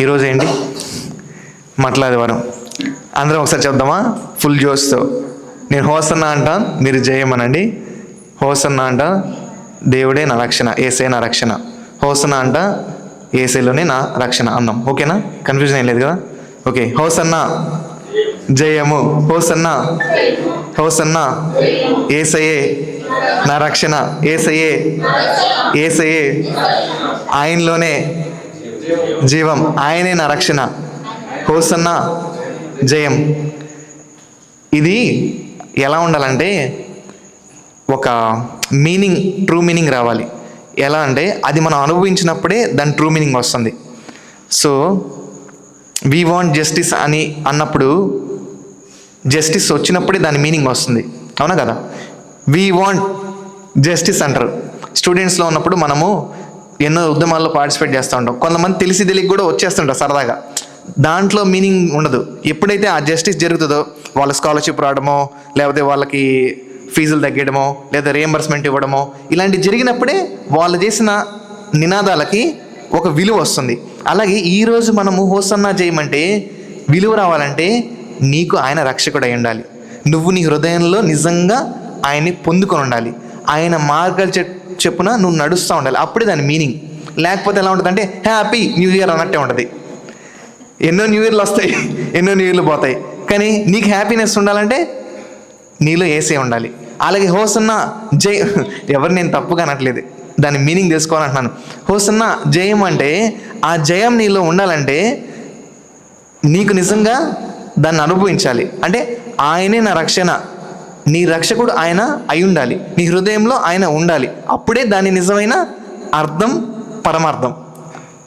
ఈరోజు ఏంటి? మట్లాదివారం. అందరం ఒకసారి చెప్దామా ఫుల్ జోష్తో? నేను హోసన్నా అంట, మీరు జయమనండి. హోసన్నా అంట, దేవుడే నా రక్షణ, ఏసే నా రక్షణ. హోసన్నా అంట, ఏసేలోనే నా రక్షణ అందాం. ఓకేనా? కన్ఫ్యూజన్ ఏం లేదు కదా? ఓకే. హోసన్నా జయము, హోసన్నా, హోసన్నా, ఏసయే నా రక్షణ, ఏసయే, ఏసయే ఆయనలోనే జీవం, ఆయనే నా రక్షణ. హోసన్నా జయం. ఇది ఎలా ఉండాలంటే ఒక మీనింగ్, ట్రూ మీనింగ్ రావాలి. ఎలా అంటే అది మనం అనుభవించినప్పుడే దాని ట్రూ మీనింగ్ వస్తుంది. సో వీ వాంట్ జస్టిస్ అని అన్నప్పుడు జస్టిస్ వచ్చినప్పుడే దాని మీనింగ్ వస్తుంది. అవునా కదా? వీ వాంట్ జస్టిస్ అంటారు. స్టూడెంట్స్లో ఉన్నప్పుడు మనము ఎన్నో ఉద్యమాల్లో పార్టిసిపేట్ చేస్తూ ఉంటాం. కొంతమంది తెలిసి తెలియక కూడా వచ్చేస్తుంటారు సరదాగా. దాంట్లో మీనింగ్ ఉండదు. ఎప్పుడైతే ఆ జస్టిస్ జరుగుతుందో వాళ్ళ స్కాలర్షిప్ రావడమో, లేకపోతే వాళ్ళకి ఫీజులు తగ్గడమో, లేదా రియంబర్స్మెంట్ ఇవ్వడమో, ఇలాంటివి జరిగినప్పుడే వాళ్ళు చేసిన నినాదాలకి ఒక విలువ వస్తుంది. అలాగే ఈరోజు మనము హోసన్నా చేయమంటే విలువ రావాలంటే నీకు ఆయన రక్షకుడు అయి ఉండాలి. నువ్వు నీ హృదయంలో నిజంగా ఆయన్ని పొందుకొని ఉండాలి. ఆయన మార్గాలు చెప్పున నువ్వు నడుస్తూ ఉండాలి. అప్పుడే దాని మీనింగ్. లేకపోతే ఎలా ఉంటుంది అంటే హ్యాపీ న్యూ ఇయర్ అన్నట్టే ఉంటుంది. ఎన్నో న్యూ ఇయర్లు వస్తాయి, ఎన్నో న్యూ ఇయర్లు పోతాయి, కానీ నీకు హ్యాపీనెస్ ఉండాలంటే నీలో ఏసే ఉండాలి. అలాగే హోసన్నా జై, ఎవరు నేను తప్పుగా అనట్లేదు, దాని మీనింగ్ తెలుసుకోవాలంటున్నాను. హోసన్నా జయం అంటే ఆ జయం నీలో ఉండాలంటే నీకు నిజంగా దాన్ని అనుభవించాలి. అంటే ఆయనే నా రక్షణ, నీ రక్షకుడు ఆయన అయి ఉండాలి, నీ హృదయంలో ఆయన ఉండాలి. అప్పుడే దాని నిజమైన అర్థం, పరమార్థం.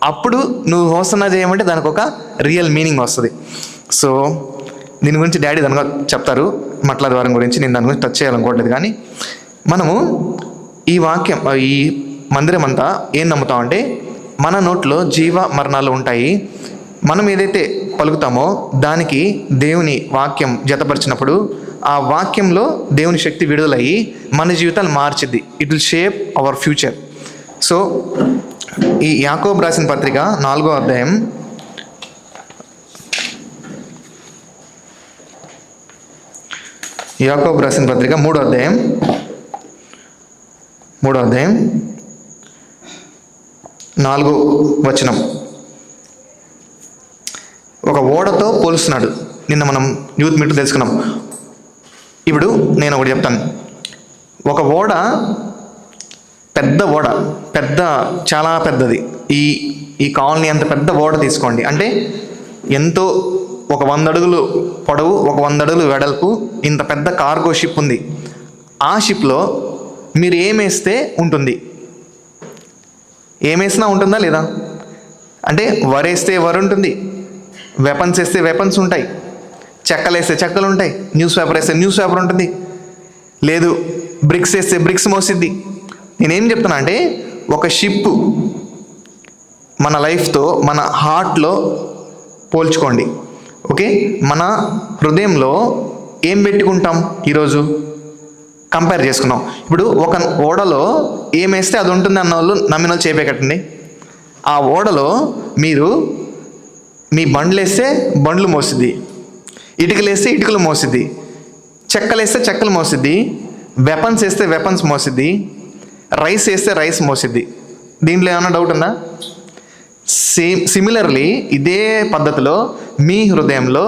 అప్పుడు నువ్వు హోసన్నా చేయమంటే దానికి ఒక రియల్ మీనింగ్ వస్తుంది. సో దీని గురించి డాడీ దానిగా చెప్తారు, మట్లాదివారం గురించి. నేను దాని గురించి టచ్ చేయాలనుకోవట్లేదు. కానీ మనము ఈ వాక్యం, ఈ మందిరం అంతా ఏం నమ్ముతామంటే మన నోట్లో జీవ మరణాలు ఉంటాయి. మనం ఏదైతే పలుకుతామో దానికి దేవుని వాక్యం జతపరిచినప్పుడు ఆ వాక్యంలో దేవుని శక్తి విడుదలయ్యి మన జీవితాలు మార్చిద్ది. It will shape our future. So ఈ యాకోబు రాసిన పత్రిక 4వ అధ్యాయం, యాకోబు రాసిన పత్రిక 3వ అధ్యాయం 4వ వచనం. ఒక ఓడతో పోలుస్తున్నాడు. నిన్న మనం యూత్ మీట్ తెలుసుకున్నాం. ఇప్పుడు నేను ఒకటి చెప్తాను. ఒక ఓడ, పెద్ద ఓడ, చాలా పెద్దది. ఈ కాలనీ అంత పెద్ద ఓడ తీసుకోండి. అంటే ఎంతో ఒక 100 అడుగులు పొడవు, ఒక 100 అడుగులు వెడల్పు, ఇంత పెద్ద కార్గో షిప్ ఉంది. ఆ షిప్లో మీరు ఏమేస్తే ఉంటుంది? ఏమేసినా ఉంటుందా లేదా? అంటే వరేస్తే వరి ఉంటుంది, వెపన్స్ వేస్తే వెపన్స్ ఉంటాయి, చెక్కలు వేస్తే చెక్కలు ఉంటాయి, న్యూస్ పేపర్ వేస్తే న్యూస్ పేపర్ ఉంటుంది, లేదు బ్రిక్స్ వేస్తే బ్రిక్స్ మోసిద్ది. నేనేం చెప్తున్నా అంటే ఒక షిప్ మన లైఫ్తో, మన హార్ట్లో పోల్చుకోండి. ఓకే? మన హృదయంలో ఏం పెట్టుకుంటాం ఈరోజు కంపేర్ చేసుకున్నాం. ఇప్పుడు ఒక ఓడలో ఏమేస్తే అది ఉంటుంది అన్న వాళ్ళు నమ్మిన వాళ్ళు చేపేకట్టండి. ఆ ఓడలో మీరు మీ బండ్లు వేస్తే బండ్లు మోసిద్ది, ఇటుకలు వేస్తే ఇటుకలు మోసిద్ది, చెక్కలు వేస్తే చెక్కలు మోసిద్ది, వెపన్స్ వేస్తే వెపన్స్ మోసిద్ది, రైస్ వేస్తే రైస్ మోసిద్ది. దీంట్లో ఏమైనా డౌట్ ఉందా? సిమిలర్లీ ఇదే పద్ధతిలో మీ హృదయంలో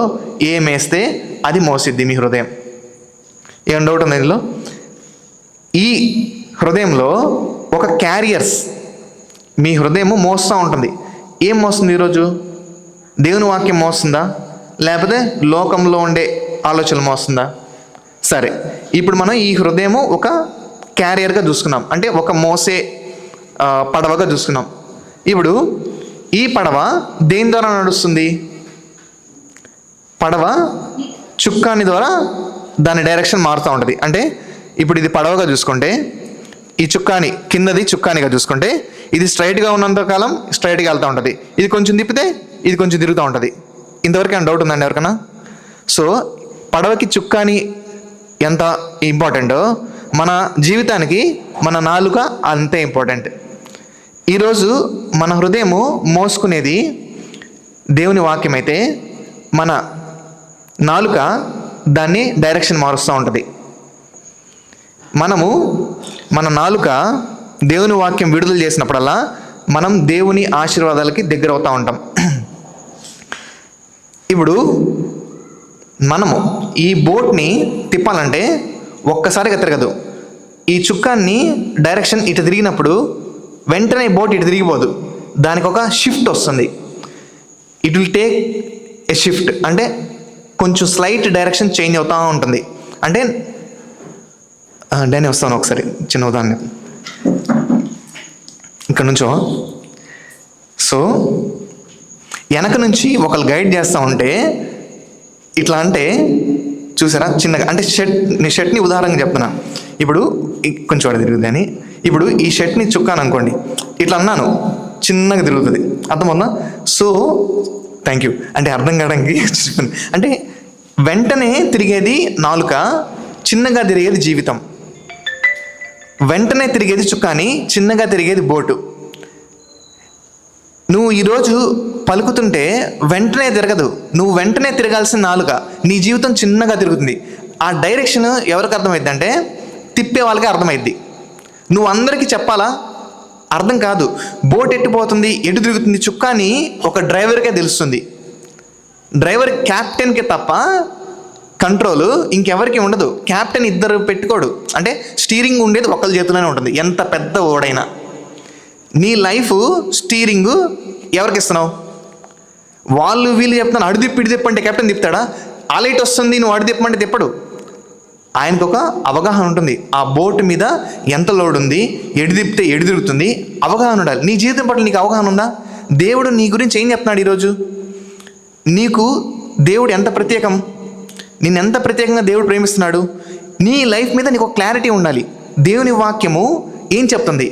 ఏమేస్తే అది మోసిద్ది మీ హృదయం. ఏమైనా డౌట్ ఉందా ఇందులో? ఈ హృదయంలో ఒక క్యారియర్స్, మీ హృదయము మోస్తూ ఉంటుంది. ఏం మోస్తుంది ఈరోజు? దేవుని వాక్యం మోస్తుందా, లేకపోతే లోకంలో ఉండే ఆలోచనలు మోస్తుందా? సరే, ఇప్పుడు మనం ఈ హృదయము ఒక క్యారియర్గా చూసుకున్నాం, అంటే ఒక మోసే పడవగా చూసుకున్నాం. ఇప్పుడు ఈ పడవ దేని ద్వారా నడుస్తుంది? పడవ చుక్కాని ద్వారా దాని డైరెక్షన్ మారుతూ ఉంటుంది. అంటే ఇప్పుడు ఇది పడవగా చూసుకుంటే, ఈ చుక్కాని కిందది చుక్కానిగా చూసుకుంటే, ఇది స్ట్రైట్గా ఉన్నంతకాలం స్ట్రైట్గా వెళ్తూ ఉంటుంది, ఇది కొంచెం తిప్పితే ఇది కొంచెం తిరుగుతూ ఉంటుంది. ఇంతవరకు ఏమైనా డౌట్ ఉందండి ఎవరికైనా? సో పడవకి చుక్కాని ఎంత ఇంపార్టెంటో మన జీవితానికి మన నాలుక అంతే ఇంపార్టెంట్. ఈరోజు మన హృదయము మోసుకునేది దేవుని వాక్యం అయితే మన నాలుక దాన్ని డైరెక్షన్ మారుస్తూ ఉంటుంది. మనము మన నాలుక దేవుని వాక్యం విడుదల చేసినప్పుడల్లా మనం దేవుని ఆశీర్వాదాలకి దగ్గర అవుతూ ఉంటాం. ఇప్పుడు మనము ఈ బోట్ని తిప్పాలంటే ఒక్కసారిగా తిరగదు. ఈ చుక్కాన్ని డైరెక్షన్ ఇటు తిరిగినప్పుడు వెంటనే బోట్ ఇటు తిరిగిపోదు, దానికి ఒక షిఫ్ట్ వస్తుంది. It will take a shift, అంటే కొంచెం స్లైట్ డైరెక్షన్ చేంజ్ అవుతూ ఉంటుంది. అంటే నేను వస్తాను ఒకసారి చిన్న ఉదాహరణ ఇక్కడ నుంచో. సో వెనక నుంచి ఒకళ్ళు గైడ్ చేస్తూ ఉంటే ఇట్లా అంటే చూసారా చిన్నగా, అంటే షర్ట్ని ఉదాహరణగా చెప్తున్నా. ఇప్పుడు కొంచెం వాడు తిరుగుతుంది అని, ఇప్పుడు ఈ షర్ట్ని చుక్కాను అనుకోండి, ఇట్లా అన్నాను చిన్నగా తిరుగుతుంది, అర్థమవుతుందా? So thank you. అంటే అర్థం కావడానికి అంటే వెంటనే తిరిగేది నాలుక, చిన్నగా తిరిగేది జీవితం. వెంటనే తిరిగేది చుక్కాని, చిన్నగా తిరిగేది బోటు. నువ్వు ఈరోజు పలుకుతుంటే వెంటనే తిరగదు, నువ్వు వెంటనే తిరగాల్సిన నాలుక, నీ జీవితం చిన్నగా తిరుగుతుంది. ఆ డైరెక్షన్ ఎవరికి అర్థమైద్ది అంటే తిప్పే వాళ్ళకి అర్థమైద్ది. నువ్వు అందరికీ చెప్పాలా? అర్థం కాదు. బోట్ ఎట్టిపోతుంది, ఎటు తిరుగుతుంది చుక్కాని ఒక డ్రైవర్కే తెలుస్తుంది. డ్రైవర్ క్యాప్టెన్కి తప్ప కంట్రోల్ ఇంకెవరికి ఉండదు. క్యాప్టెన్ ఇద్దరు పెట్టుకోడు, అంటే స్టీరింగ్ ఉండేది ఒకళ్ళ చేతిలోనే ఉంటుంది, ఎంత పెద్ద ఓడైనా. నీ లైఫ్ స్టీరింగ్ ఎవరికి ఇస్తున్నావు? వాళ్ళు వీళ్ళు చెప్తాను అడు తిప్పి ఇటు తిప్పంటే కెప్టెన్ తిప్పుతాడా? ఆ లైట్ వస్తుంది నువ్వు అడు తిప్పమంటే తిప్పడు. ఆయనకు ఒక అవగాహన ఉంటుంది, ఆ బోట్ మీద ఎంత లోడ్ ఉంది, ఎడు తిప్పితే ఎడు తిరుగుతుంది, అవగాహన ఉండాలి. నీ జీవితం పట్ల నీకు అవగాహన ఉందా? దేవుడు నీ గురించి ఏం చెప్తున్నాడు ఈరోజు? నీకు దేవుడు ఎంత ప్రత్యేకం, నిన్ను ఎంత ప్రత్యేకంగా దేవుడు ప్రేమిస్తున్నాడు, నీ లైఫ్ మీద నీకు ఒక క్లారిటీ ఉండాలి. దేవుని వాక్యము ఏం చెప్తుంది,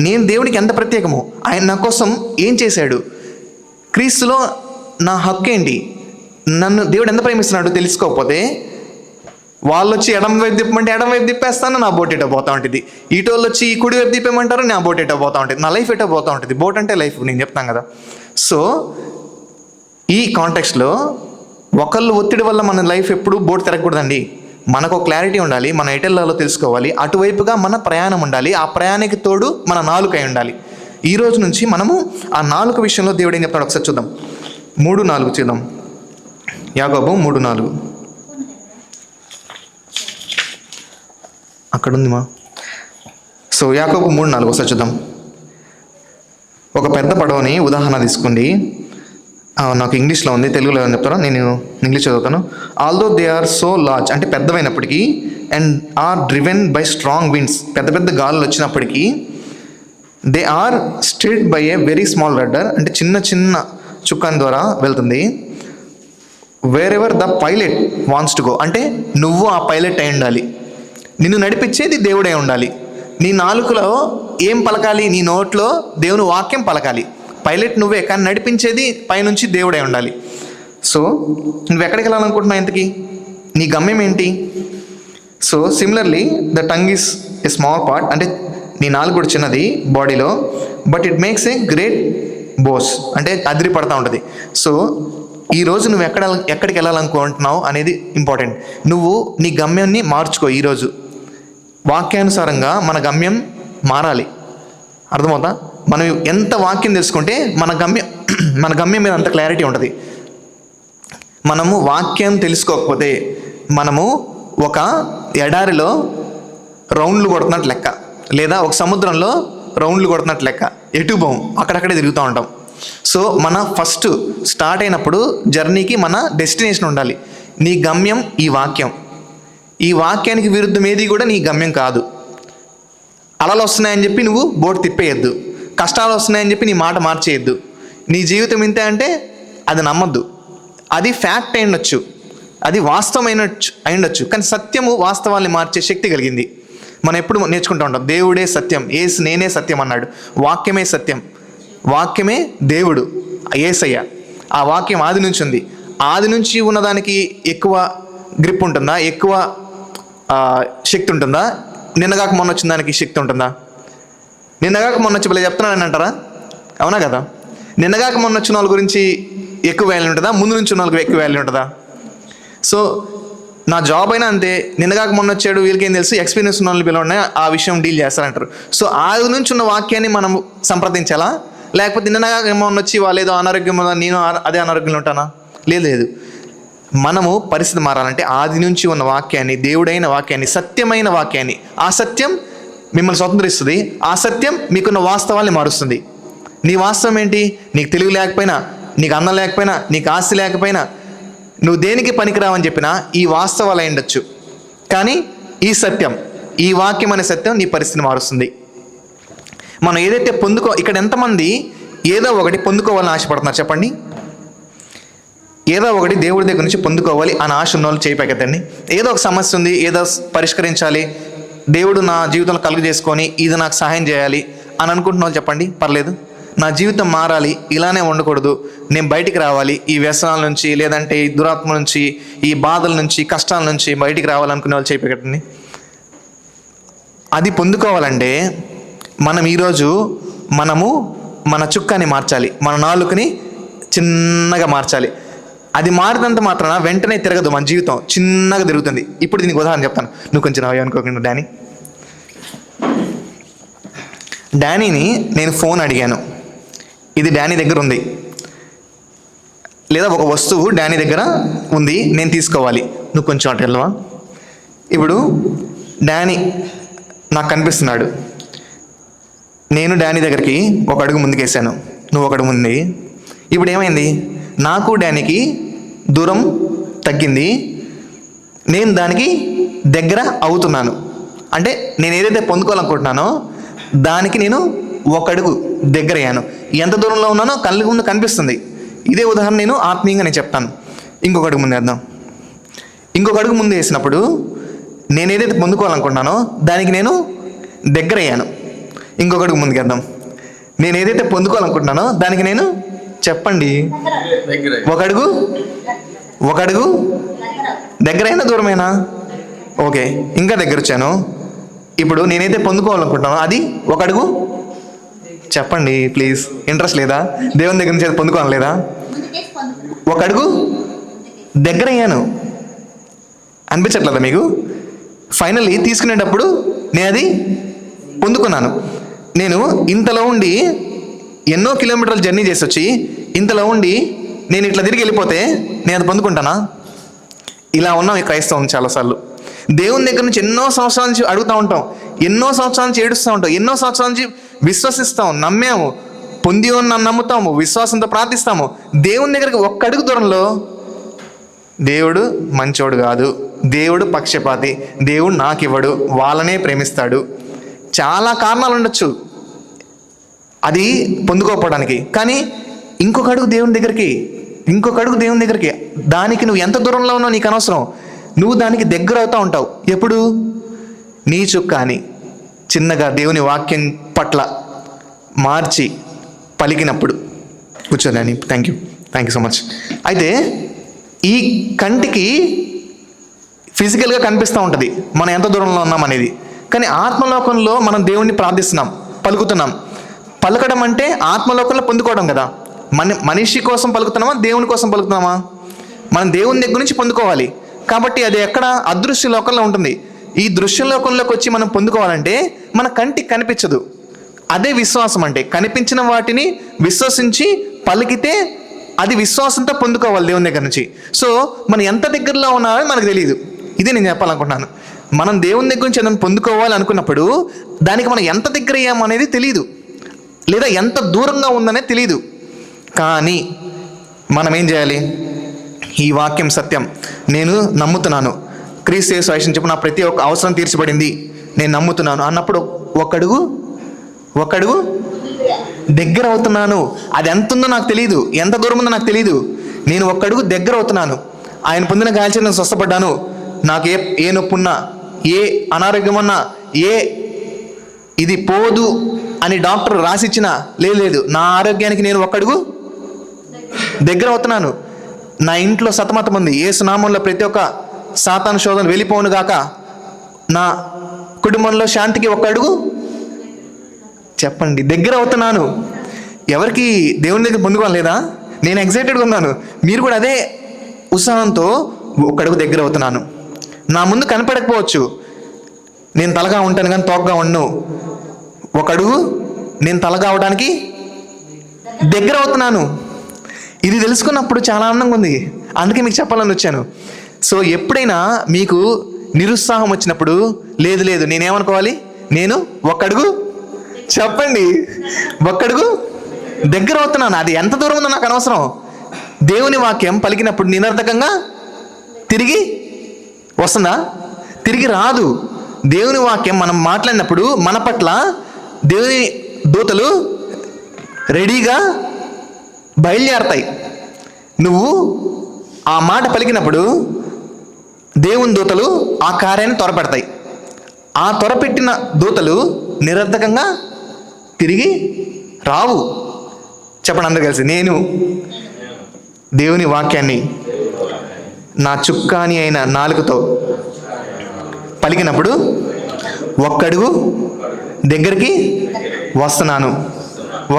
నేను దేవునికి ఎంత ప్రత్యేకము, ఆయన నా కోసం ఏం చేశాడు, క్రీస్తులో నా హక్కు ఏంటి, నన్ను దేవుడు ఎంత ప్రేమిస్తున్నాడు తెలుసుకోకపోతే వాళ్ళు వచ్చి ఎడం వైపు తిప్పమంటే ఎడం వైపు తిప్పేస్తాను, నా బోట్ ఎటో పోతూ ఉంటుంది. ఇటోళ్ళు వచ్చి ఈ కుడి వైపు తిప్పేమంటారు, నా బోట్ ఎటో పోతూ ఉంటుంది. నా లైఫ్ ఎటో పోతూ ఉంటుంది. బోట్ అంటే లైఫ్, నేను చెప్తాను కదా. సో ఈ కాంటెక్స్ట్లో ఒకళ్ళు ఒత్తిడి వల్ల మన లైఫ్ ఎప్పుడు బోట్ తిరగకూడదండి. మనకు క్లారిటీ ఉండాలి, మన ఎటెల్లాలో తెలుసుకోవాలి, అటువైపుగా మన ప్రయాణం ఉండాలి. ఆ ప్రయాణానికి తోడు మన నాలుక అయి ఉండాలి. ఈ రోజు నుంచి మనము ఆ నాలుక విషయంలో దేవుడు ఏం చెప్తాడు ఒకసారి చూద్దాం. 3:4 చూద్దాం. యాకోబు 3:4 అక్కడ ఉంది మా. సో యాకోబు 3:4 ఒకసారి చూద్దాం. ఒక పెద్ద పడవని ఉదాహరణ తీసుకోండి. నాకు ఇంగ్లీష్లో ఉంది, తెలుగులో ఏమని చెప్తారో నేను ఇంగ్లీష్ చదువుతాను. Although they are so large, అంటే పెద్దవైనప్పటికీ, and are driven by strong winds, పెద్ద పెద్ద గాలులు వచ్చినప్పటికీ, they are steered by a very small rudder, అంటే చిన్న చిన్న చుక్కాని ద్వారా వెళ్తుంది. Wherever the pilot wants to go, అంటే నువ్వు ఆ పైలట్ అయి ఉండాలి, నిన్ను నడిపించేది దేవుడే ఉండాలి. నీ నాలుకలో ఏం పలకాలి? నీ నోట్లో దేవుని వాక్యం పలకాలి. పైలట్ నువ్వే, కానీ నడిపించేది పైనుంచి దేవుడే ఉండాలి. సో నువ్వు ఎక్కడికి వెళ్ళాలనుకుంటున్నావు? ఇంతకీ నీ గమ్యం ఏంటి? So similarly the tongue is a small part, అంటే నీ నాలుగు కూడా చిన్నది బాడీలో, but it makes a great boast, అంటే అదిరి పడతా ఉంటుంది. సో ఈరోజు నువ్వు ఎక్కడికి వెళ్ళాలనుకుంటున్నావు అనేది ఇంపార్టెంట్. నువ్వు నీ గమ్యాన్ని మార్చుకో. ఈరోజు వాక్యానుసారంగా మన గమ్యం మారాలి. అర్థమవుతా? మనం ఎంత వాక్యం తెలుసుకుంటే మన గమ్యం మీద అంత క్లారిటీ ఉంటుంది. మనము వాక్యం తెలుసుకోకపోతే మనము ఒక ఎడారిలో రౌండ్లు కొడుతున్నట్టు లెక్క, లేదా ఒక సముద్రంలో రౌండ్లు కొడుతున్నట్టు లెక్క, ఎటు పోం, అక్కడక్కడే తిరుగుతూ ఉంటాం. సో మన ఫస్ట్ స్టార్ట్ అయినప్పుడు జర్నీకి మన డెస్టినేషన్ ఉండాలి. నీ గమ్యం ఈ వాక్యం. ఈ వాక్యానికి విరుద్ధం ఏది కూడా నీ గమ్యం కాదు. అలలు వస్తున్నాయని చెప్పి నువ్వు బోట్ తిప్పేయద్దు, కష్టాలు వస్తున్నాయని చెప్పి నీ మాట మార్చేయద్దు. నీ జీవితం ఇంతే అంటే అది నమ్మద్దు. అది ఫ్యాక్ట్ అయి ఉండొచ్చు, అది వాస్తవమైన అయిండొచ్చు, కానీ సత్యము వాస్తవాల్ని మార్చే శక్తి కలిగింది. మనం ఎప్పుడు నేర్చుకుంటూ ఉంటాం, దేవుడే సత్యం, నేనే సత్యం అన్నాడు. వాక్యమే సత్యం, వాక్యమే దేవుడు, యేసయ్య. ఆ వాక్యం ఆది నుంచి ఉంది. ఆది నుంచి ఉన్నదానికి ఎక్కువ గ్రిప్ ఉంటుందా? ఎక్కువ శక్తి ఉంటుందా? నిన్నగాక మొన్న వచ్చిన దానికి శక్తి ఉంటుందా? నిన్నగాక మొన్న వచ్చి చెప్తున్నానని అంటారా? అవునా కదా? నిన్నగాక మొన్న వచ్చిన వాళ్ళ గురించి ఎక్కువ వాల్యూ ఉంటుందా, ముందు నుంచి ఉన్న వాళ్ళకి ఎక్కువ వాల్యూ ఉంటుందా? సో నా జాబ్ అయినా అంతే, నిన్నగాక మొన్న వచ్చాడు వీళ్ళకి ఏం తెలుసు, ఎక్స్పీరియన్స్ ఉన్న వాళ్ళు పిలవనే ఆ విషయం డీల్ చేస్తారంటారు. సో ఆది నుంచి ఉన్న వాక్యాన్ని మనం సంప్రదించాలా, లేకపోతే నిన్నగాక మొన్న వచ్చి వాళ్ళు ఏదో అనారోగ్యం నేను అదే అనారోగ్యంలో ఉంటానా? లేదు. మనము పరిస్థితి మారాలంటే ఆది నుంచి ఉన్న వాక్యాన్ని, దేవుడైన వాక్యాన్ని, సత్యమైన వాక్యాన్ని, ఆ సత్యం మిమ్మల్ని స్వతంత్రిస్తుంది, ఆ సత్యం మీకున్న వాస్తవాల్ని మారుస్తుంది. నీ వాస్తవం ఏంటి? నీకు తెలివి లేకపోయినా, నీకు అన్నం లేకపోయినా, నీకు ఆస్తి లేకపోయినా, నువ్వు దేనికి పనికిరావని చెప్పినా ఈ వాస్తవాలు అయి ఉండొచ్చు, కానీ ఈ సత్యం, ఈ వాక్యం అనే సత్యం నీ పరిస్థితిని మారుస్తుంది. మనం ఏదైతే ఇక్కడ ఎంతమంది ఏదో ఒకటి పొందుకోవాలని ఆశపడుతున్నారు చెప్పండి? ఏదో ఒకటి దేవుడి దగ్గర నుంచి పొందుకోవాలి అని ఆశ ఉన్న వాళ్ళు చేయపెట్టండి. ఏదో ఒక సమస్య ఉంది, ఏదో పరిష్కరించాలి, దేవుడు నా జీవితంలో కలుగు చేసుకొని ఇది నాకు సహాయం చేయాలి అని అనుకుంటున్న వాళ్ళు చెప్పండి. పర్లేదు, నా జీవితం మారాలి, ఇలానే ఉండకూడదు, నేను బయటికి రావాలి ఈ వ్యసనాల నుంచి, లేదంటే ఈ దురాత్మ నుంచి, ఈ బాధల నుంచి, కష్టాల నుంచి బయటికి రావాలనుకునే వాళ్ళు చేయపెట్టండి. అది పొందుకోవాలంటే మనం ఈరోజు మన చుక్కాని మార్చాలి, మన నాలుకని చిన్నగా మార్చాలి. అది మారినంత మాత్రాన వెంటనే తిరగదు, మన జీవితం చిన్నగా తిరుగుతుంది. ఇప్పుడు దీనికి ఉదాహరణ చెప్తాను, నువ్వు కొంచెం నవ్వు అనుకోకుండా. డానీని నేను ఫోన్ అడిగాను, ఇది డానీ దగ్గర ఉంది, లేదా ఒక వస్తువు డానీ దగ్గర ఉంది, నేను తీసుకోవాలి, నువ్వు కొంచెం అటు వెళ్ళవా? ఇప్పుడు డానీ నాకు కనిపిస్తున్నాడు, నేను డానీ దగ్గరికి ఒక అడుగు ముందుకేసాను, నువ్వు ఒక అడుగు ముందు. ఇప్పుడు ఏమైంది? నాకు డానీకి దూరం తగ్గింది, నేను దానికి దగ్గర అవుతున్నాను. అంటే నేను ఏదైతే పొందుకోవాలనుకుంటున్నానో దానికి నేను ఒక అడుగు దగ్గర అయ్యాను. ఎంత దూరంలో ఉన్నానో కళ్ళ ముందు కనిపిస్తుంది. ఇదే ఉదాహరణ నేను ఆత్మీయంగా నేను చెప్తాను. ఇంకొక అడుగు ముందు వేద్దాం. ఇంకొక అడుగు ముందు వేసినప్పుడు నేను ఏదైతే పొందుకోవాలనుకుంటున్నానో దానికి నేను దగ్గర అయ్యాను. ఇంకొక అడుగు ముందుకేద్దాం. నేను ఏదైతే పొందుకోవాలనుకుంటున్నానో దానికి నేను, చెప్పండి, ఒక అడుగు దగ్గరైనా దూరమైనా? ఓకే, ఇంకా దగ్గర వచ్చాను. ఇప్పుడు నేనైతే పొందుకోవాలనుకుంటున్నానో అది ఒక అడుగు, చెప్పండి ప్లీజ్, ఇంట్రెస్ట్ లేదా? దేవుని దగ్గర నుంచి అది పొందుకోవాలి లేదా? ఒక అడుగు దగ్గర అయ్యాను, అనిపించట్లేదా మీకు? ఫైనల్లీ తీసుకునేటప్పుడు నేను అది పొందుకున్నాను. నేను ఇంతలో ఉండి ఎన్నో కిలోమీటర్లు జర్నీ చేసి వచ్చి ఇంతలో ఉండి నేను ఇట్లా తిరిగి వెళ్ళిపోతే నేను అది పొందుకుంటానా? ఇలా ఉన్నాం ఈ క్రైస్తవం చాలాసార్లు. దేవుని దగ్గర నుంచి ఎన్నో సంవత్సరాల నుంచి అడుగుతూ ఉంటాం, ఎన్నో సంవత్సరాల నుంచి ఏడుస్తూ ఉంటాం, ఎన్నో సంవత్సరాల నుంచి విశ్వసిస్తాం, నమ్మాము, పొంది ఉన్న నమ్ముతాము, విశ్వాసంతో ప్రార్థిస్తాము. దేవుని దగ్గరికి ఒక్క అడుగు దూరంలో దేవుడు మంచోడు కాదు, దేవుడు పక్షపాతి, దేవుడు నాకు ఇవ్వడు, వాళ్ళనే ప్రేమిస్తాడు, చాలా కారణాలు ఉండొచ్చు అది పొందుకోకపోవడానికి. కానీ ఇంకొక అడుగు దేవుని దగ్గరికి, దానికి నువ్వు ఎంత దూరంలో ఉన్నావు నీకు అనవసరం, నువ్వు దానికి దగ్గర అవుతూ ఉంటావు. ఎప్పుడు? నీ చుక్కాని చిన్నగా దేవుని వాక్యం పట్ల మార్చి పలికినప్పుడు. కూర్చోలేని. Thank you so much. అయితే ఈ కంటికి ఫిజికల్గా కనిపిస్తూ ఉంటుంది మనం ఎంత దూరంలో ఉన్నాం అనేది, కానీ ఆత్మలోకంలో మనం దేవుణ్ణి ప్రార్థిస్తున్నాం, పలుకుతున్నాం. పలకడం అంటే ఆత్మలోకంలో పొందుకోవడం కదా. మనిషి కోసం పలుకుతున్నామా, దేవుని కోసం పలుకుతున్నామా? మనం దేవుని దగ్గర నుంచి పొందుకోవాలి. కాబట్టి అది ఎక్కడ? అదృశ్య లోకంలో ఉంటుంది. ఈ దృశ్య లోకంలోకి వచ్చి మనం పొందుకోవాలంటే మన కంటికి కనిపించదు. అదే విశ్వాసం అంటే, కనిపించిన వాటిని విశ్వసించి పలికితే అది విశ్వాసంతో పొందుకోవాలి దేవుని దగ్గర నుంచి. సో మనం ఎంత దగ్గరలో ఉన్నామో మనకు తెలియదు. ఇదే నేను చెప్పాలనుకుంటున్నాను. మనం దేవుని దగ్గర నుంచి ఏదైనా పొందుకోవాలి అనుకున్నప్పుడు దానికి మనం ఎంత దగ్గర అయ్యామనేది తెలియదు, లేదా ఎంత దూరంగా ఉందనేది తెలియదు. కానీ మనం ఏం చేయాలి? ఈ వాక్యం సత్యం, నేను నమ్ముతున్నాను, క్రీస్తు యేసు ఐశ్వర్యం చెప్పు నా ప్రతి ఒక్క అవసరం తీర్చబడింది, నేను నమ్ముతున్నాను అన్నప్పుడు ఒక అడుగు దగ్గర అవుతున్నాను. అది ఎంత ఉందో నాకు తెలియదు, ఎంత దూరం ఉందో నాకు తెలియదు, నేను ఒక అడుగు దగ్గర అవుతున్నాను. ఆయన పొందిన గాయాలచే నేను స్వస్థపడ్డాను. నాకు ఏ నొప్పి ఉన్నా, ఏ అనారోగ్యం ఉన్నా, ఇది పోదు అని డాక్టర్ రాసిచ్చినా లేదు, నా ఆరోగ్యానికి నేను ఒక అడుగు దగ్గర అవుతున్నాను. నా ఇంట్లో సతమతం ఉంది, యేసు నామములో ప్రతి ఒక్క సాతాను శోధన వెళ్ళిపోను గాక, నా కుటుంబంలో శాంతికి ఒక అడుగు, చెప్పండి, దగ్గర అవుతున్నాను. ఎవరికి దేవుని దగ్గర పొందుకోవాలి లేదా? నేను ఎగ్జైటెడ్గా ఉన్నాను, మీరు కూడా అదే ఉత్సాహంతో ఒక అడుగు దగ్గర అవుతున్నాను. నా ముందు కనపడకపోవచ్చు, నేను తలగా ఉంటాను కానీ తోకగా ఉండను. ఒక అడుగు నేను తలగా అవడానికి దగ్గర అవుతున్నాను. ఇది తెలుసుకున్నప్పుడు చాలా ఆనందంగా ఉంది. అందుకే మీకు చెప్పాలని వచ్చాను. సో ఎప్పుడైనా మీకు నిరుత్సాహం వచ్చినప్పుడు లేదు నేనేమనుకోవాలి, నేను ఒక్కడుగు చెప్పండి, ఒక్కడుగు దగ్గర అవుతున్నాను. అది ఎంత దూరం ఉందో నాకు అనవసరం. దేవుని వాక్యం పలికినప్పుడు నిరర్ధకంగా తిరిగి వస్తుందా? తిరిగి రాదు. దేవుని వాక్యం మనం మాట్లాడినప్పుడు మన పట్ల దేవుని దూతలు రెడీగా బయలుదేరతాయి. నువ్వు ఆ మాట పలికినప్పుడు దేవుని దూతలు ఆ కార్యాన్ని త్వరపెడతాయి. ఆ త్వరపెట్టిన దూతలు నిరర్ధకంగా తిరిగి రావు. చెప్పండి అందరూ కలిసి, నేను దేవుని వాక్యాన్ని నా చుక్కాని అయిన నాలుకతో పలికినప్పుడు ఒక్కడుగు దగ్గరికి వస్తున్నాను,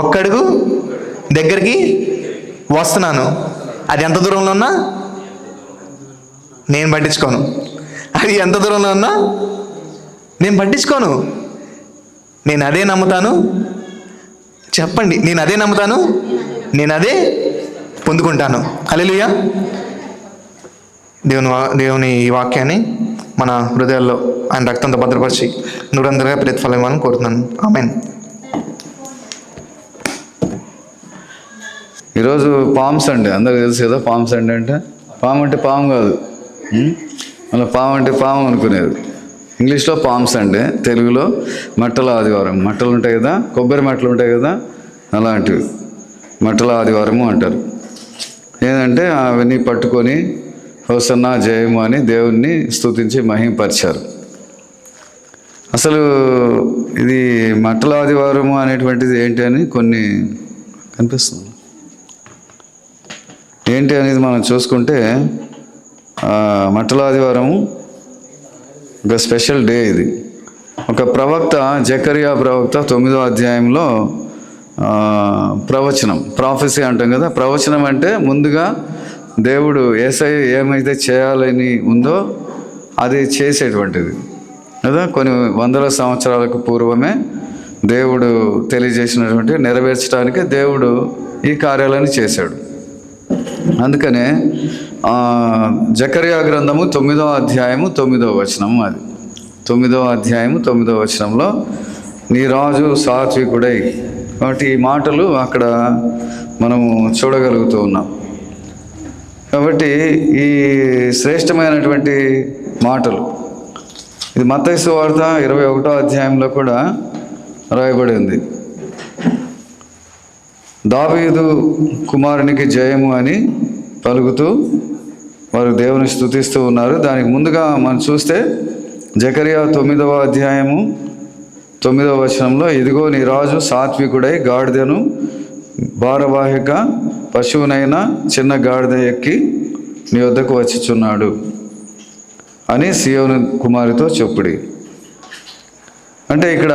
ఒక్కడుగు దగ్గరికి వస్తున్నాను. అది ఎంత దూరంలో ఉన్నా నేను పట్టించుకోను. అది ఎంత దూరంలో ఉన్నా నేను పట్టించుకోను. నేను అదే నమ్ముతాను. చెప్పండి, నేను అదే నమ్ముతాను, నేను అదే పొందుకుంటాను. హల్లెలూయా. దేవుని ఈ వాక్యాన్ని మన హృదయాల్లో ఆయన రక్తంతో భద్రపరిచి నిరంతరంగా ప్రతిఫలం ఇవ్వాలని కోరుతున్నాను. ఆమేన్. ఈరోజు పామ్స్ అండి, అందరికి తెలుసు కదా పామ్స్ అండి అంటే. పాము అంటే పాము కాదు, మళ్ళీ పాము అంటే పాము అనుకునేది. ఇంగ్లీష్లో పామ్స్ అండి, తెలుగులో మట్టల ఆదివారం. మట్టలు ఉంటాయి కదా, కొబ్బరి మట్టలు ఉంటాయి కదా, అలాంటివి మట్టల ఆదివారము అంటారు. ఏంటంటే అవన్నీ పట్టుకొని హోసన్నా జయము అని దేవుణ్ణి స్తుతించి మహింపరిచారు. అసలు ఇది మట్టల ఆదివారము అనేటువంటిది ఏంటి అని కొన్ని కనిపిస్తుంది. ఏంటి అనేది మనం చూసుకుంటే మట్టల ఆదివారము ఒక స్పెషల్ డే. ఇది ఒక ప్రవక్త జకరియా ప్రవక్త 9వ అధ్యాయంలో ప్రవచనం, ప్రాఫెసీ అంటాం కదా. ప్రవచనం అంటే ముందుగా దేవుడు యేసయ్య ఏమైతే చేయాలని ఉందో అది చేసేటువంటిది కదా. కొన్ని వందల సంవత్సరాలకు పూర్వమే దేవుడు తెలియజేసినటువంటి నెరవేర్చడానికి దేవుడు ఈ కార్యాలను చేశాడు. అందుకనే జకరియా గ్రంథము 9వ అధ్యాయము 9వ వచనము, అది 9వ అధ్యాయము 9వ వచనంలో నీ రాజు సాత్వికుడై. కాబట్టి ఈ మాటలు అక్కడ మనము చూడగలుగుతూ ఉన్నాం. కాబట్టి ఈ శ్రేష్టమైనటువంటి మాటలు ఇది మత్తయి సువార్త 21వ అధ్యాయంలో కూడా రాయబడి ఉంది. దావీదు కుమారునికి జయము అని పలుకుతూ వారు దేవుని స్తుతిస్తూ ఉన్నారు. దానికి ముందుగా మనం చూస్తే జకరియా 9వ అధ్యాయము 9వ వచనంలో ఇదిగో నీ రాజు సాత్వికుడై గాడిదను భారవాహిక పశువునైనా చిన్న గాడిద ఎక్కి నీ వద్దకు వచ్చిచున్నాడు అని సియోను కుమారితో చెప్పుడి. అంటే ఇక్కడ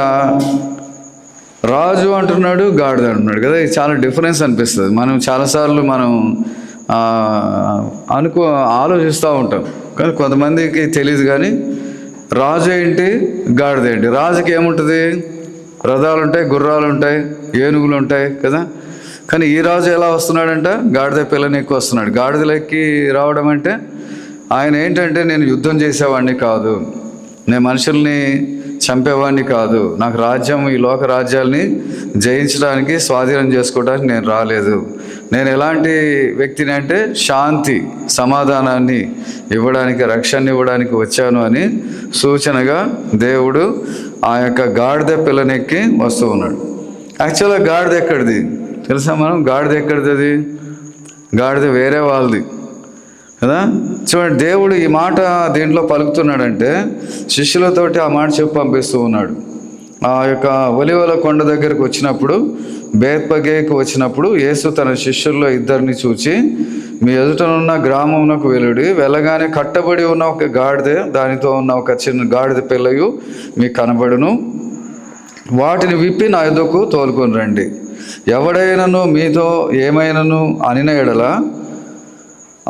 రాజు అంటున్నాడు, గాడిద అంటున్నాడు కదా. ఇది చాలా డిఫరెన్స్ అనిపిస్తుంది. మనం చాలాసార్లు మనం ఆలోచిస్తూ ఉంటాం, కానీ కొంతమందికి తెలియదు. కానీ రాజు ఏంటి, గాడిద ఏంటి? రాజుకి ఏముంటుంది? రథాలు ఉంటాయి, గుర్రాలు ఉంటాయి, ఏనుగులు ఉంటాయి కదా. కానీ ఈ రాజు ఎలా వస్తున్నాడంట? గాడిద పిల్లని ఎక్కువ వస్తున్నాడు. గాడిదలెక్కి రావడం అంటే ఆయన ఏంటంటే, నేను యుద్ధం చేసేవాడిని కాదు, నేను మనుషుల్ని చంపేవాడిని కాదు, నాకు రాజ్యం, ఈ లోక రాజ్యాల్ని జయించడానికి, స్వాధీనం చేసుకోవడానికి నేను రాలేదు. నేను ఎలాంటి వ్యక్తిని అంటే శాంతి సమాధానాన్ని ఇవ్వడానికి, రక్షణ ఇవ్వడానికి వచ్చాను అని సూచనగా దేవుడు ఆ యొక్క గాడిద పిల్లనెక్కి వస్తూ ఉన్నాడు. యాక్చువల్గా గాడిద ఎక్కడిది తెలుసా? మనం గాడిద ఎక్కడిది? అది గాడిద వేరే వాళ్ళది కదా. చూడండి, దేవుడు ఈ మాట దీంట్లో పలుకుతున్నాడంటే శిష్యులతోటి ఆ మాట చెప్పి పంపిస్తూ ఉన్నాడు. ఆ యొక్క ఒలివల కొండ దగ్గరకు వచ్చినప్పుడు, బేత్పగేకు వచ్చినప్పుడు యేసు తన శిష్యుల్లో ఇద్దరిని చూచి, మీ ఎదుటనున్న గ్రామమునకు వెలుడి, వెళ్ళగానే కట్టబడి ఉన్న ఒక గాడిద, దానితో ఉన్న ఒక చిన్న గాడిద పిల్లయు మీకు కనబడును, వాటిని విప్పి నా ఎదుకు తోలుకొని రండి. ఎవడైనను మీతో ఏమైనను అనిన ఎడల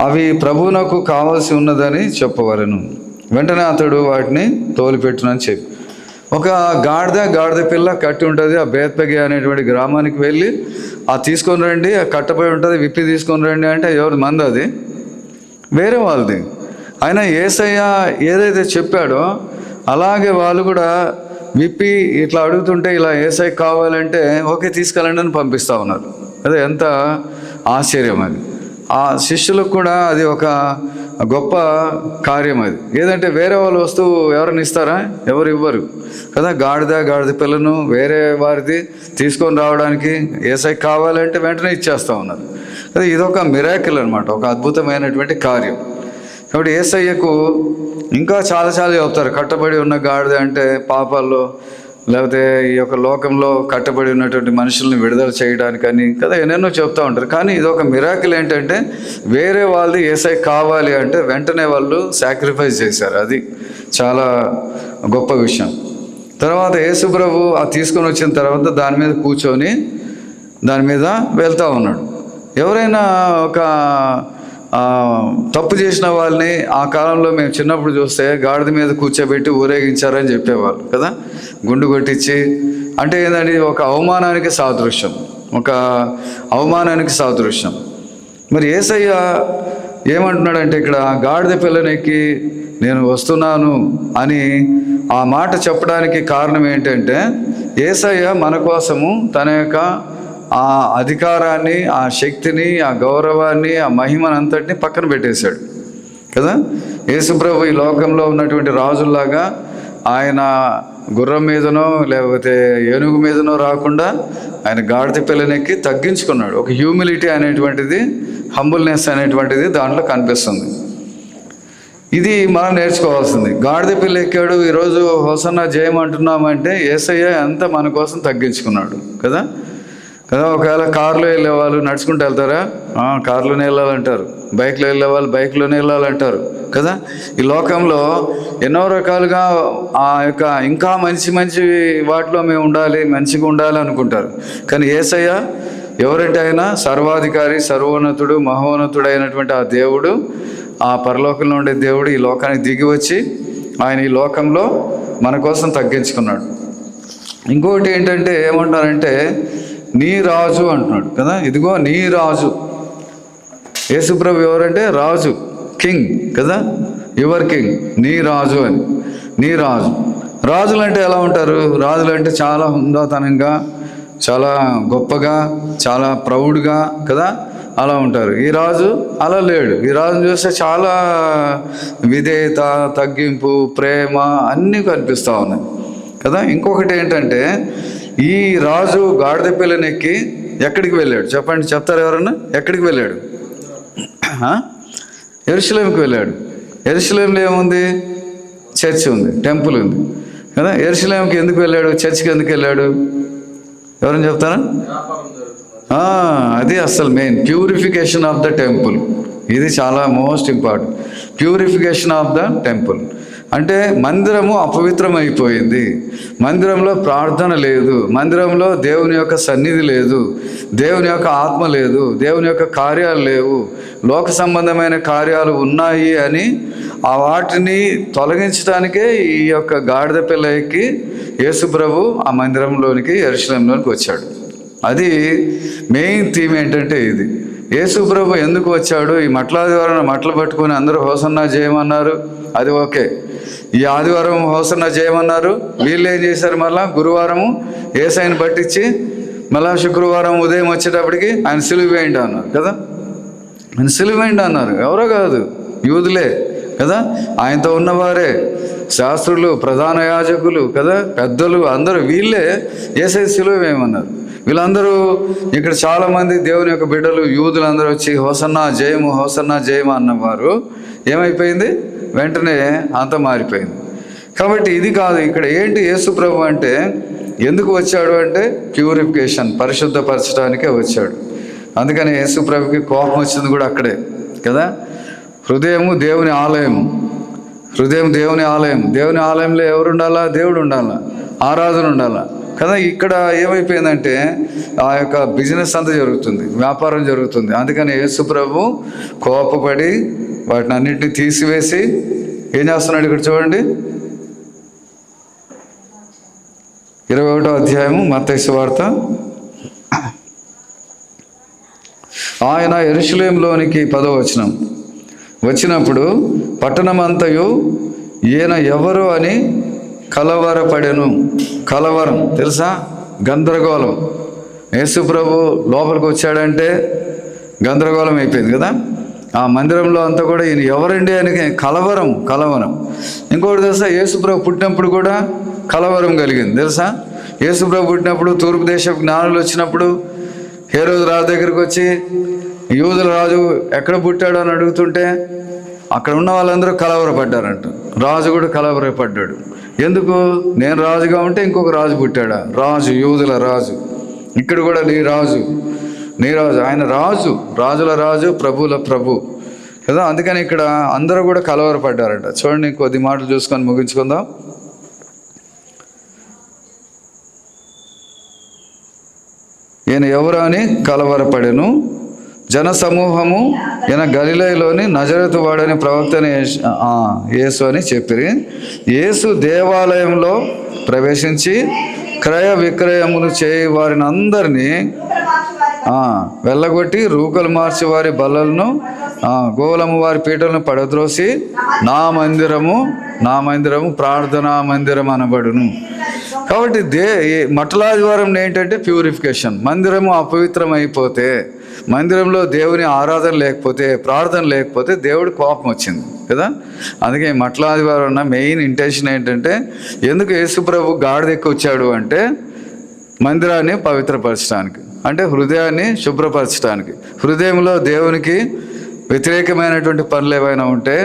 అవి ప్రభువునకు కావాల్సి ఉన్నదని చెప్పవలెను. వెంటనే అతడు వాటిని తోలిపెట్టునని చెప్పి, ఒక గాడిద పిల్ల కట్టి ఉంటుంది. ఆ బేత్పగి అనేటువంటి గ్రామానికి వెళ్ళి తీసుకొని రండి, ఆ కట్టపోయి ఉంటుంది, విప్పి తీసుకొని రండి అంటే ఎవరి మంది అది? వేరే వాళ్ళది. అయినా యేసయ్య ఏదైతే చెప్పాడో అలాగే వాళ్ళు కూడా విప్పి ఇట్లా అడుగుతుంటే ఇలా యేసయ్య కావాలంటే ఓకే తీసుకెళ్ళండి అని పంపిస్తూ ఉన్నారు. అదే ఎంత ఆశ్చర్యం అది. ఆ శిష్యులకు కూడా అది ఒక గొప్ప కార్యం. అది ఏదంటే వేరే వాళ్ళు వస్తువు ఎవరైనా ఇస్తారా? ఎవరు ఇవ్వరు కదా. గాడిద పిల్లను వేరే వారిది తీసుకొని రావడానికి యేసయ్య కావాలంటే వెంటనే ఇచ్చేస్తూ ఉన్నారు. అది ఇదొక మిరాకిల్ అనమాట, ఒక అద్భుతమైనటువంటి కార్యం. కాబట్టి యేసయ్యకు ఇంకా చాలా చెప్తారు. కట్టబడి ఉన్న గాడిద అంటే పాపాల్లో లేకపోతే ఈ యొక్క లోకంలో కట్టబడి ఉన్నటువంటి మనుషుల్ని విడుదల చేయడానికని కదా ఎన్నెన్నో చెప్తూ ఉంటారు. కానీ ఇదొక మిరాకిల్ ఏంటంటే వేరే వాళ్ళది యేసయ్య కావాలి అంటే వెంటనే వాళ్ళు సాక్రిఫైస్ చేశారు. అది చాలా గొప్ప విషయం. తర్వాత యేసు ప్రభు తీసుకొని వచ్చిన తర్వాత దాని మీద కూర్చొని దాని మీద వెళ్తూ ఉన్నాడు. ఎవరైనా ఒక తప్పు చేసిన వాళ్ళని ఆ కాలంలో మేము చిన్నప్పుడు చూస్తే గాడిద మీద కూర్చోబెట్టి ఊరేగించారని చెప్పేవాళ్ళు కదా. గుండు కొట్టించి అంటే ఏంటంటే ఒక అవమానానికి సాదృశ్యం. మరి యేసయ్య ఏమంటున్నాడంటే ఇక్కడ గాడిద పిల్లనెక్కి నేను వస్తున్నాను అని ఆ మాట చెప్పడానికి కారణం ఏంటంటే యేసయ్య మన కోసము తన యొక్క ఆ అధికారాన్ని, ఆ శక్తిని, ఆ గౌరవాన్ని, ఆ మహిమనంతటిని పక్కన పెట్టేశాడు కదా. యేసుప్రభు ఈ లోకంలో ఉన్నటువంటి రాజుల్లాగా ఆయన గుర్రం మీదనో లేకపోతే ఏనుగు మీదనో రాకుండా ఆయన గాడిద పిల్లనెక్కి తగ్గించుకున్నాడు. ఒక హ్యూమిలిటీ అనేటువంటిది, హంబుల్నెస్ అనేటువంటిది దాంట్లో కనిపిస్తుంది. ఇది మనం నేర్చుకోవాల్సింది. గాడిద పిల్ల ఎక్కాడు, ఈరోజు హోసన్నా జయమంటున్నామంటే యేసయ్య ఎంత మన కోసం తగ్గించుకున్నాడు కదా. ఒకవేళ కారులో వెళ్ళే వాళ్ళు నడుచుకుంటూ వెళ్తారా? కారులోనే వెళ్ళాలంటారు. బైక్లో వెళ్ళే వాళ్ళు బైక్లోనే వెళ్ళాలంటారు కదా. ఈ లోకంలో ఎన్నో రకాలుగా ఆ యొక్క ఇంకా మంచి వాటిలో మేము ఉండాలి, మంచిగా ఉండాలి అనుకుంటారు. కానీ యేసయ్య ఎవరంటే ఆయన సర్వాధికారి, సర్వోన్నతుడు, మహోన్నతుడు అయినటువంటి ఆ దేవుడు, ఆ పరలోకంలో ఉండే దేవుడు ఈ లోకానికి దిగి వచ్చి ఆయన ఈ లోకంలో మన కోసం తగ్గించుకున్నాడు. ఇంకొకటి ఏంటంటే ఏమంటారంటే నీ రాజు అంటున్నాడు కదా. ఇదిగో నీ రాజు. యేసుప్రభు ఎవరంటే రాజు, కింగ్ కదా. యువర్ కింగ్, నీ రాజు అని. నీ రాజు. రాజులు అంటే ఎలా ఉంటారు? రాజులు అంటే చాలా హుందాతనంగా, చాలా గొప్పగా, చాలా ప్రౌడ్గా కదా అలా ఉంటారు. ఈ రాజు అలా లేడు. ఈ రాజును చూస్తే చాలా విధేయత, తగ్గింపు, ప్రేమ అన్నీ కనిపిస్తూ ఉన్నాయి కదా. ఇంకొకటి ఏంటంటే ఈ రాజు గాడిద పిల్లనెక్కి ఎక్కడికి వెళ్ళాడు చెప్పండి? చెప్తారు ఎవరన్నా? ఎక్కడికి వెళ్ళాడు? యెరూషలేముకి వెళ్ళాడు. యెరూషలేంలో ఏముంది? చర్చ్ ఉంది, టెంపుల్ ఉంది కదా. యెరూషలేముకి ఎందుకు వెళ్ళాడు? చర్చ్కి ఎందుకు వెళ్ళాడు? ఎవరైనా చెప్తారా? అది అసలు main purification of the temple. ఇది చాలా most important. Purification of the temple అంటే మందిరము అపవిత్రమైపోయింది. మందిరంలో ప్రార్థన లేదు, మందిరంలో దేవుని యొక్క సన్నిధి లేదు, దేవుని యొక్క ఆత్మ లేదు, దేవుని యొక్క కార్యాలు లేవు, లోక సంబంధమైన కార్యాలు ఉన్నాయి అని ఆ వాటిని తొలగించడానికే ఈ యొక్క గాడిద పిల్ల ఎక్కి యేసుప్రభు ఆ మందిరంలోనికి, యెరూషలేంలోనికి వచ్చాడు. అది మెయిన్ థీమ్ ఏంటంటే ఇది. యేసుప్రభు ఎందుకు వచ్చాడు? ఈ మట్లాదివారం మట్టలు పట్టుకొని అందరూ హోసన్నా చేయమన్నారు, అది ఓకే. ఈ ఆదివారం హోసన్నా చేయమన్నారు. వీళ్ళు ఏం చేశారు? మళ్ళా గురువారము యేసయ్యను పట్టించి మళ్ళా శుక్రవారం ఉదయం వచ్చేటప్పటికి ఆయన సిలువ వేయండి అన్నారు కదా. ఆయన సిలువ వేయండి అన్నారు. ఎవరో కాదు, యూదులే కదా. ఆయనతో ఉన్నవారే, శాస్త్రులు, ప్రధాన యాజకులు కదా, పెద్దలు అందరూ వీళ్ళే యేసయ్య సిలువ వేయమన్నారు. వీళ్ళందరూ ఇక్కడ చాలామంది దేవుని యొక్క బిడ్డలు, యూదులందరూ వచ్చి హోసన్నా జయము, హోసన్నా జయము అన్నవారు ఏమైపోయింది? వెంటనే అంత మారిపోయింది. కాబట్టి ఇది కాదు. ఇక్కడ ఏంటి యేసు ప్రభు అంటే ఎందుకు వచ్చాడు అంటే ప్యూరిఫికేషన్, పరిశుద్ధపరచడానికే వచ్చాడు. అందుకని యేసు ప్రభుకి కోపం వచ్చింది కూడా అక్కడే కదా. హృదయము దేవుని ఆలయం, హృదయం దేవుని ఆలయం. దేవుని ఆలయంలో ఎవరు ఉండాలా? దేవుడు ఉండాలా, ఆరాధన ఉండాలా. కదా. ఇక్కడ ఏమైపోయిందంటే ఆ యొక్క బిజినెస్ అంతా జరుగుతుంది, వ్యాపారం జరుగుతుంది. అందుకని యేసు ప్రభు కోపపడి వాటిని అన్నింటినీ తీసివేసి ఏం చేస్తున్నాడు ఇక్కడ చూడండి. 21వ అధ్యాయము మత్తయి సువార్త. ఆయన యెరూషలేములోనికి 10వ వచనం వచ్చినప్పుడు పట్టణమంతయు ఈయన ఎవరు అని కలవరపడెను. కలవరం తెలుసా, గందరగోళం. యేసు ప్రభు లోపలికి వచ్చాడంటే గందరగోళం అయిపోయింది కదా. ఆ మందిరంలో అంతా కూడా ఈయన ఎవరండి అని కలవరం. ఇంకోటి తెలుసా, యేసు ప్రభు పుట్టినప్పుడు కూడా కలవరం కలిగింది తెలుసా. యేసు ప్రభు పుట్టినప్పుడు తూర్పు దేశపు జ్ఞానులు వచ్చినప్పుడు హేరోదు రాజు దగ్గరికి వచ్చి యూదుల రాజు ఎక్కడ పుట్టాడు అని అడుగుతుంటే అక్కడ ఉన్న వాళ్ళందరూ కలవరపడ్డారంట. రాజు కూడా కలవరపడ్డాడు. ఎందుకు? నేను రాజుగా ఉంటే ఇంకొక రాజు పుట్టాడా? రాజు, యూదుల రాజు. ఇక్కడ కూడా నీ రాజు. ఆయన రాజు, రాజుల రాజు, ప్రభుల ప్రభు కదా. అందుకని ఇక్కడ అందరూ కూడా కలవరపడ్డారట. చూడండి, కొద్ది మాటలు చూసుకొని ముగించుకుందాం. ఈయన ఎవరు అని కలవరపడెను. జన సమూహము ఈయన గలిలయలోని నజరేతు వాడని ప్రవక్తని యేసు అని చెప్పిరి. యేసు దేవాలయంలో ప్రవేశించి క్రయ విక్రయములు చేయి వారిని అందరినీ వెళ్ళగొట్టి రూకలు మార్చి వారి బల్లలను గోలము వారి పీటలను పడద్రోసి నా మందిరము ప్రార్థనా మందిరం అనబడును. కాబట్టి మట్టలాదివారం ఏంటంటే ప్యూరిఫికేషన్. మందిరము అపవిత్రం అయిపోతే, మందిరంలో దేవుని ఆరాధన లేకపోతే, ప్రార్థన లేకపోతే దేవుడి కోపం వచ్చింది కదా. అందుకే మట్టలాదివారం ఉన్న మెయిన్ ఇంటెన్షన్ ఏంటంటే, ఎందుకు యేసుప్రభు గాడిద ఎక్కి వచ్చాడు అంటే మందిరాన్ని పవిత్రపరచడానికి, అంటే హృదయాన్ని శుభ్రపరచడానికి. హృదయంలో దేవునికి వ్యతిరేకమైనటువంటి పనులు ఏవైనా ఉంటే,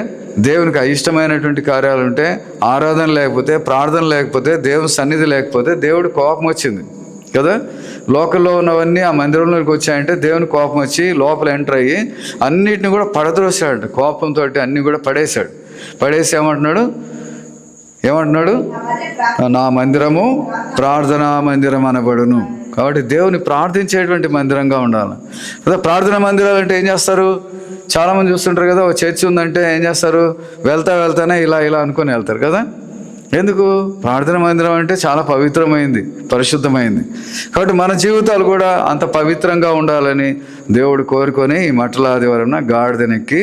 దేవునికి అయిష్టమైనటువంటి కార్యాలు ఉంటే, ఆరాధన లేకపోతే, ప్రార్థన లేకపోతే, దేవుని సన్నిధి లేకపోతే దేవుడి కోపం వచ్చింది కదా. లోకల్లో ఉన్నవన్నీ ఆ మందిరంలోకి వచ్చాయంటే దేవుని కోపం వచ్చి లోపల ఎంటర్ అయ్యి అన్నిటిని కూడా పడద్రోసాడు. కోపంతో అన్నీ కూడా పడేసి ఏమంటున్నాడు? నా మందిరము ప్రార్థనా మందిరం అనబడును. కాబట్టి దేవుని ప్రార్థించేటువంటి మందిరంగా ఉండాలి కదా. ప్రార్థనా మందిరాలు అంటే ఏం చేస్తారు? చాలామంది చూస్తుంటారు కదా, ఒక చర్చి ఉందంటే ఏం చేస్తారు? వెళ్తానే ఇలా అనుకొని వెళ్తారు కదా. ఎందుకు? ప్రార్థన మందిరం అంటే చాలా పవిత్రమైంది, పరిశుద్ధమైంది. కాబట్టి మన జీవితాలు కూడా అంత పవిత్రంగా ఉండాలని దేవుడు కోరుకొని ఈ మట్టల ఆదివారం గాడిదనెక్కి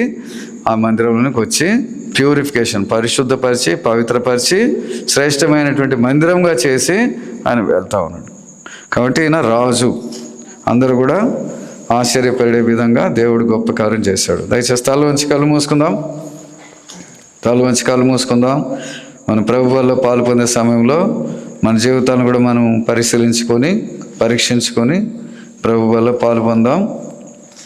ఆ మందిరంలోకి వచ్చి ప్యూరిఫికేషన్, పరిశుద్ధపరిచి పవిత్రపరిచి శ్రేష్టమైనటువంటి మందిరంగా చేసి ఆయన వెళ్తా ఉన్నాడు. కాబట్టి ఈయన రాజు. అందరూ కూడా ఆశ్చర్యపడే విధంగా దేవుడు గొప్ప కార్యం చేశాడు. దయచేసి తల వంచి కళ్ళు మూసుకుందాం. మన ప్రభు వల్ల పాలు పొందే సమయంలో మన జీవితాలను కూడా మనం పరీక్షించుకొని ప్రభు వల్ల పాలు పొందాం.